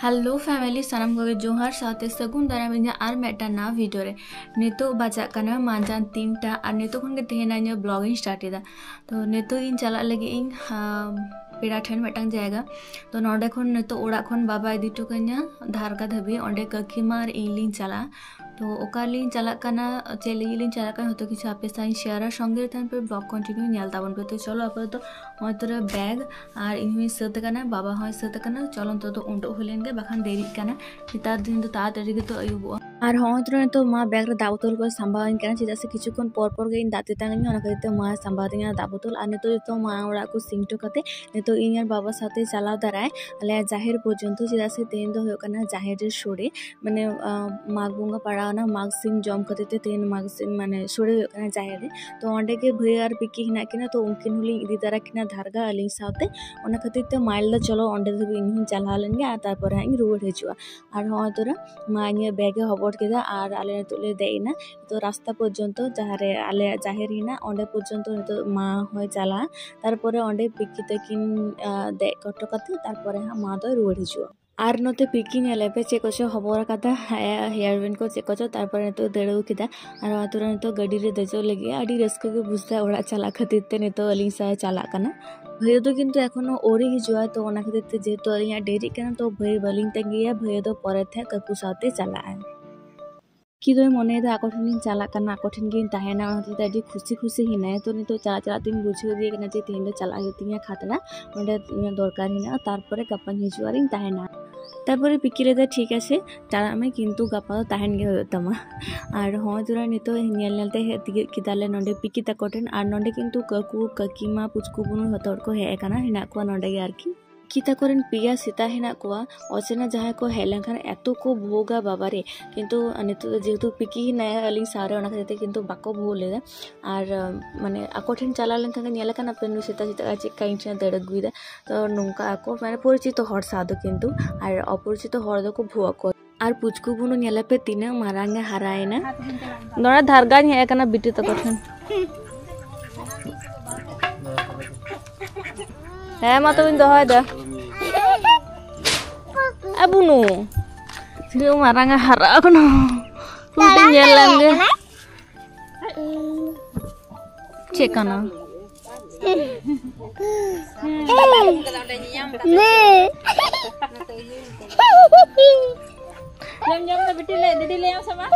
Hello family सानाम को जोहार साथे सगुन दाराम आर मेटा ना वीडियो रे नितो बजा कना मांजान 3टा और नितो खन के तेहेना ब्लॉगिंग स्टार्ट एदा तो नितो इन चला लगे इन पेड़ा ठेन मेटांग जाएगा तो नोडे खन नितो ओड़ा खन बाबा इदी टुकanya धारका धबी ओंडे कखिमार इलिन चला तो ओकालिन चला कना चेलिन चला कना हतो किछु आपे साइन शेयर संगे तन पे ब्लॉग कंटिन्यू नेल ताबन पे तो चलो आप तो हतरे बैग और इन सत कना बाबा हय सत कना चलो तो उंडो होलेन गे बखान देरी कना नेतार दिन तो ताड़ाताड़ी गे तो अयुबो और हतरे तो मा बैग रे दाबोतल को संभावन कना चिदा से किछुखन पर पर गे इन दाते तांगनी ओना कते मा संभावदिया दाबोतल और नितो तो मा ओड़ा को सिंगटो कते नितो इन यार बाबा साथे चलाव दाराय आले जाहिर पर्यंत चिदा से तेन दो होय कना जाहिर रे सोड़े माने माग बुंगा पड़ावना माग सिम जम कते तेन माग सिम माने सोड़े होय कना जाहिर रे तो ओंडे के भई और पिकी हिना किना तो उनकिन हुली इदी दारा किना धारगा अलिंग साथे ओना खातिर ते माइल दा चलो ओंडे धबी इन चला लेंगे आ तारपर हाई रुवाड़ हिजुआ और हाँ तोरा मा इन बैगे हबट केदा और आले तुले देइना तो रास्ता पर्यंत जहारे आले जाहिर हिना ओंडे पर्यंत तो मा होय चला तारपर ओंडे पिकी तकिन दे कटो कते तारपर हा मा दो रुवाड़ हिजुआ और नोते पिकी नेलेपे चेकोचो हबर कता हेयरबैंड को चेकोचो तारपर नितो देड़ो किदा और आतुरा नितो गाड़ी रे दजो लगे आडी रस्को के बुझता ओड़ा चला खातिर ते नितो अलिंग सा चला कना भैया तो किंतु एखोनो ओरी हिजुआ तो ओना खातिर ते जेतो अलिंग डेरी कना तो भई बलिंग तंगिया भैया तो परे थे ककु साथे चला किदो मने दा आकोठिन चला कना आकोठिन गिन ताहेना ओना ते खुशी खुशी हिना तो नितो चला चला तीन बुझियो दिए कना जे तेन चला गतिया खातना ओंडे दरकार हिना तारपरे गपन हिजुआरिन ताहेना तारपरे पिकिले दा ठीक आछे तारामे किंतु गपा ताहेन गे होतमा और हाँ जोरा नितो नेल नेलते किदाले नोंडे पिकी ताकोटेन और नोंडे किंतु ककु ककीमा पुचकु बुनु हतोर को हे काना हिना को नोंडे गे आरकी किता करेन पिया सीता हिना कोआ अचेना जहाँ को हेलन खान एतो को भोगा बाबारे किंतु नितो जेहेतु पिकी हिना अलिंग सारे ओना खातिर किंतु बाको भोलेदा और माने आकोठेन चला लेन खान नेल काना पेन सीता सीता चेका इंचना दड़ गुइदा तो नोंका आको माने परिचित हर सादो किंतु और अपरिचित हर दो को भुआ को और पुचकु बुनु नेलपे तीना मारांगे हरायना नोना धारगान हे काना बिटी तकोठेन है मा तो इन दोहय दा अबुनु सियो मारांगा हरा कोनो उल्टे नेलंगे चेकाना जम बेटी ले दीदी ले आओ समा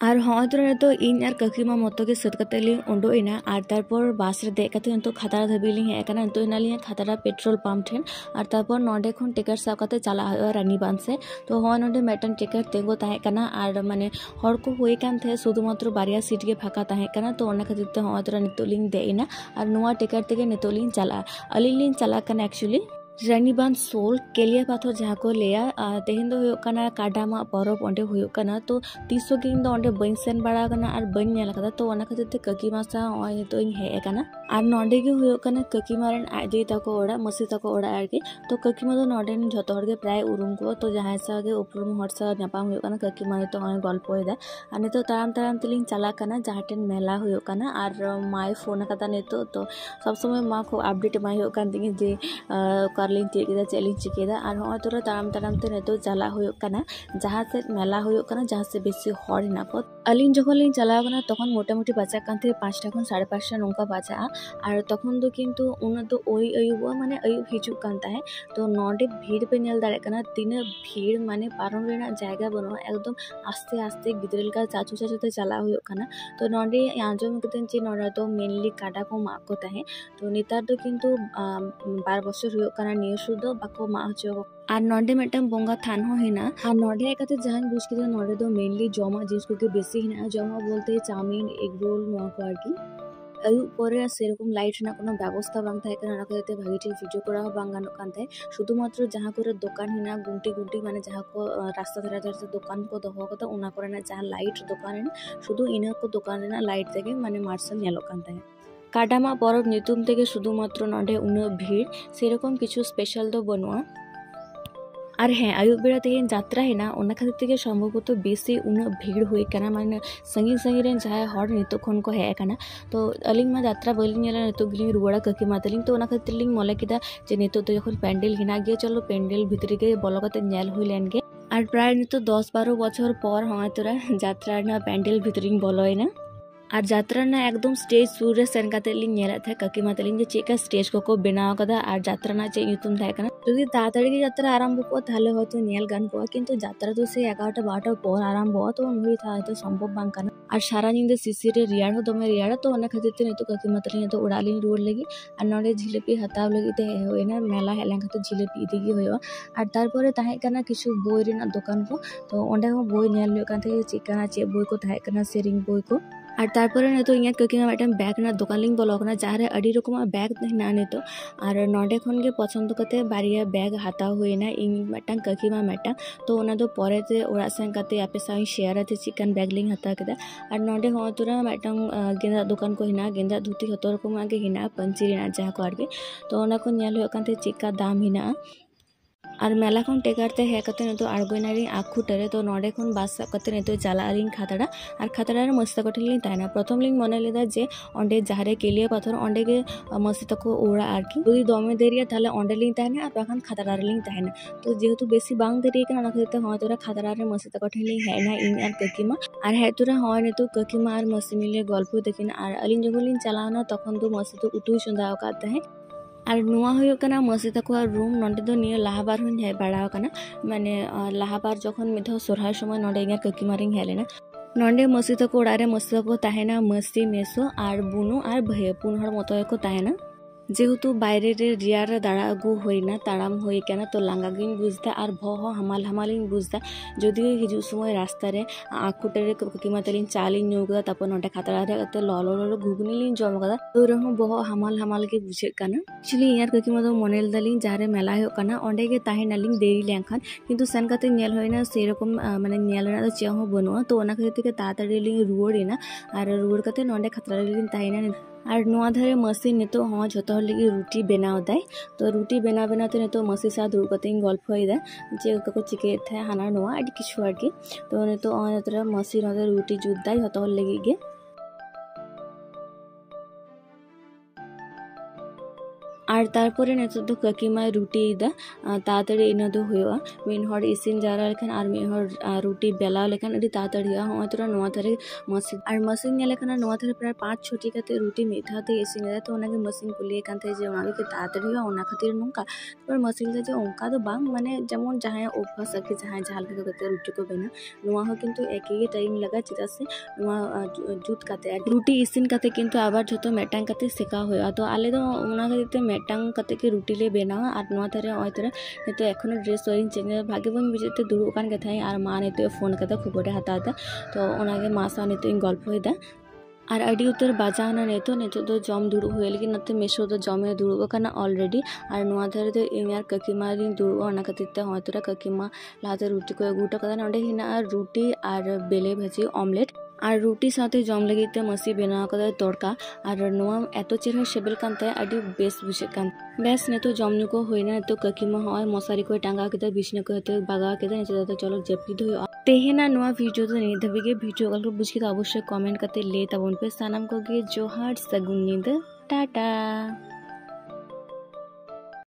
और हाँ तो इन और ककीमा मतो के सत कते ली उंडोइना और तारपर बास रे देख कते तो खतरा धबिली हे एकना तो इनाली खतरा पेट्रोल पंप ठेन और तारपर नोडे खन टिकट साब कते चला रानीबांध से तो हाँ नोडे मेटन टिकट तेंगो ताहे कना और माने हर को होय कान थे शुधुमात्र बारिया सीट के फाका ताहे कना तो ओना खातिर ते हाँ तो नितोलिंग देइना और नोआ टिकट तेगे नितोलिंग चला अलिलिंग चला कना एक्चुअली रानीबांध सोल केलिया पाथर जहाँ को लेया तेहन दो होयोकाना काडामा परब ओंडे होयोकाना तो तीसो गिंग दो ओंडे बइन सेन बड़ा कना और बइन नेल कदा तो ओना खातिर ते ककीमा सा ओय तो इन हे कना और नोंडे गे होयोकाना ककीमा रेन आदि तको ओड़ा मसी तको ओड़ा आरके तो ककीमा दो नोंडे जतो हर गे प्राय उरुम को तो जहाँ सा गे उपरुम हर सा नापाम होयोकाना ककीमा तो ओय गल्प होयदा और नितो ताराम ताराम तलिंग चला कना जहाटेन मेला होयोकाना और माय फोन कदा नितो तो सब समय मा को अपडेट माय होयोकान तिंगे जे लिंग चेकेदा चेलिंग चिकेदा और हाँ तो ताराम ताराम ते नितो चला होयोकाना जहाँ से मेला होयोकाना जहाँ से बेसी हर हिना को अलिंग जखन लिंग चला कना तखन मोटामुटी बाचा कान थे 5टा खन 5:30 नोंका बाजा और तखन दो किंतु उन तो ओई अयुबा माने अयुब हिजु कान ताहे तो नोंडे भीड़ पे नेल दाड़े कना तीना भीड़ माने पारम रेना जायगा बनो एकदम आस्ते आस्ते गिदरेल का चाचू चाचू ते चला होयोकाना तो नोंडे आंजम कतेन चे नोंडा तो मेनली काटा को मा को ताहे तो नेतार दो किंतु 12 बछर होयोकाना नियो सुदो बाको मा हचो और नोंडे मेटम बोंगा थान हो हिना और नोंडे एकते जहां बुझ के नोंडे दो मेनली जमा जिस को के बेसी हिना जमा बोलते चाउमिन एग रोल नो को आरकी अयु परे सेरकम लाइट ना कोनो व्यवस्था बांग थाय kana नाकते भागी ठीक भिडियो करा बांग गानो कान थाय शुधुमात्र जहां करे दुकान हिना गुंटी गुंटी माने जहां को रास्ता धरा धरा से दुकान को दोहो कता उना करे ना जहां लाइट दुकान है शुधु इना को दुकान ना लाइट तेगे माने मार्शल नेलो कान थाय काडामा परब नितुम तेगे शुधुमात्र नोंडे उनो भीड़ सेरकम किछु स्पेशल दो बनुआ और हाँ आयुब बेड़ा तेहन यात्रा हेना ओना खातिर तेगे सम्भवत बेसी उना भीड़ हुई कना माने संगी संगी रेन जहां हर नितो खन को हे कना तो अलिंग मा यात्रा बलिंग नेला नितो गिलिंग रुवाड़ा ककी मातलिंग तो ओना खातिर लिंग मोले किदा जे नितो तो जखन पेंडल हिना गया चलो पेंडल भितरी के बलो कते नेल हुई लेन गे और प्राय नितो 10-12 बछर पर हय तोरा यात्रा ना पेंडल भितरिंग बलोयना और यात्रा ना एकदम स्टेज सुर रे सेन काते लिंग नेला था ककी मातलिंग जे चेका स्टेज को बेनाव कदा और यात्रा ना चे युतुम थाय कना যদি তাড়াতাড়ি যাত্রা আরম্ভ করো তাহলে হয়তো নেল গান পাওয়া কিন্তু যাত্রা তো সেই 11টা-12টার পর আরম্ভ হয় তো মুই হয়তো সম্ভব বাং কানা আর সারা নিন্দে সিসিরে রিয়াড় হো দমে রিয়াড় তো অনেক খাतिर ते तो ककी मतली तो उड़ाली रोड लगी और नोडे जिलेपी हताव लगी ते होइना मेला हेलां खातिर जिलेपी इदिगी होयो और तारपरे ताहे कना किछु बोई रेना दुकान को तो ओंडे हो बोई नेल लो कान थे चिकना चे बोई को ताहे कना सेरिंग बोई को और तारपरे ने तो इया ककी माटम बैग ना दुकान लिंग बोलो कना जारे अडी रकम बैग ना ने तो और नोडे खन के पसंद कते बारिया बैग हाताव होइना इन मटन ककी मा मटन तो ओना दो परे ते ओरा सेन कते आपे साइ शेयर ते चिकन बैग लिंग हता केदा और नोडे हो तुरा मटन गेंदा दुकान को हिना गेंदा धुती हतो रकम आगे हिना पंची रेना जहा को आगे तो ओना को नेल हो कानते चिका दाम हिना और मेला खन टेकारते हे कते ने तो आड़गोइनारी आखुटरे तो नोडे खन बास कते ने तो चालारिन खातड़ा और खातड़ा रे मस्त कठलिन ताइना प्रथम लिंग मने लेदा जे ओंडे जहारे केलिया पाथर ओंडे के मस्त को ओड़ा आरकी যদি দমে দেরিয়া তাহলে ओंडे लिंग ताइना আর বাখান খাতড়া রে লিंग ताइना तो जेहेतु बेसी बांग देरी kana ना खाते হয় তোরা খাতড়া রে मस्त कठलिन है ना इन আর ककीमा আর है তোরা হয় ने तो ककीमा আর मस्त मिले गल्प देकिन আর अलिन जगलिन चलाना तखन तो मस्त तो उतुई सुंदा काते हैं और नुआ हुयो कना मसी तको रूम नोंडे दो निया लाहाबार हुन है बड़ा कना माने लाहाबार जखन मिधो सोरहाय समय नोंडे इया ककी मारिंग हेलेना नोंडे मसी तको ओडारे मसी तको ताहेना मसी मेसो और बुनु और भय पुन हर मतो को ताहेना जेहेतु बाहरे रे रियार दाड़ा अगु होइना ताड़ाम होई केना तो लांगा गिन बुझदा और भह हमाल हमालिन बुझदा जदियो हिजु समय रास्ता रे आकुटे रे ककी मातलिन चालिन न्यूगा तापर नोंडे खातरा रे कते ललो ललो घुगनी लिन जम कदा तो रहो बह हमाल हमाल के बुझे काना एक्चुअली यार ककी मतो मोनेल दालिन जारे मेला हो काना ओंडे के ताहेनालिन देरी लेंखान किंतु सेन कते नेल होइना से रकम माने नेल ना तो चेहो बनुआ तो ओना खातिर के ताताड़ी लिन रुवड़िना और रुवड़ कते नोंडे खातरा लिन ताहेना और नुआ धरे मसी नितो हाँ झोतो लगी रुटी बनाव दाय तो रुटी बना बनाते नितो मसी साथ दुड़ कते गल्प होइदा जे को चिके था हाना नुआ अडी किछु आरकी तो नितो अनतरा मसी नदे रुटी जुद दाय झोतो लगी गे और तारपरे नितो तो ककीमा रुटी दा तातड़ी इना दो हुआ मिन हर इसिन जारा लेखन और मिन हर रुटी बेला लेखन अडी तातड़ी हो तोरा नोआ थरे मशीन और मशीन ने लेखन नोआ थरे प्राय 5-6 कते रुटी मिठाते इसिन दा तो ओनागे मशीन कुलिए कानते जे ओनागे के तातड़ी हो ओना खातिर नोका पर मशीन जे ओंका दो बांग माने जेमन जहां ऑफिस के जहां झाल के कते रुटी को बेना नोआ हो किंतु एक ही टाइम लगा चिता से नोआ जुत काते रुटी इसिन काते किंतु आबार जतो मेटांग काते सेका होया तो आले दो ओना खातिर मेटांग कते के रुटी ले बेना और नोआ थरे ओय तरे तो एखनो ड्रेस वरिंग चेंज भागे बन बिजेते दुरु कान के थाई और मा नेते फोन कते खबरे हताता तो ओनागे मासा नेते गल्प होइदा और अड़ी उतर बाजाना नेतो नेतो तो जम दुरु होय लेकिन नते मेशो तो जमे दुरु काना ऑलरेडी और नोआ धरे तो इनार ककीमा रिन दुरु ओना कतिते होयतरा ककीमा लाते रुटी को गुटा कदा नडे हिना रुटी और बेले भाजी ऑमलेट और रुटी साथे जम लगी मसी बना कदा तड़का और नोआ एतो चेहरा सेबल कानते अडी बेस बुझे कान बेस ने तो जमनु को होइना तो ककीमा होय मसारी को टांगा केदा बिछने को हते बागा केदा ने तो चलो जपी धोय तेहेना नोआ वीडियो तो नहीं धबिगे वीडियो गल बुझके अवश्य कमेंट करते ले तबन पे सनम को गे जोहार सगुन नींद टाटा।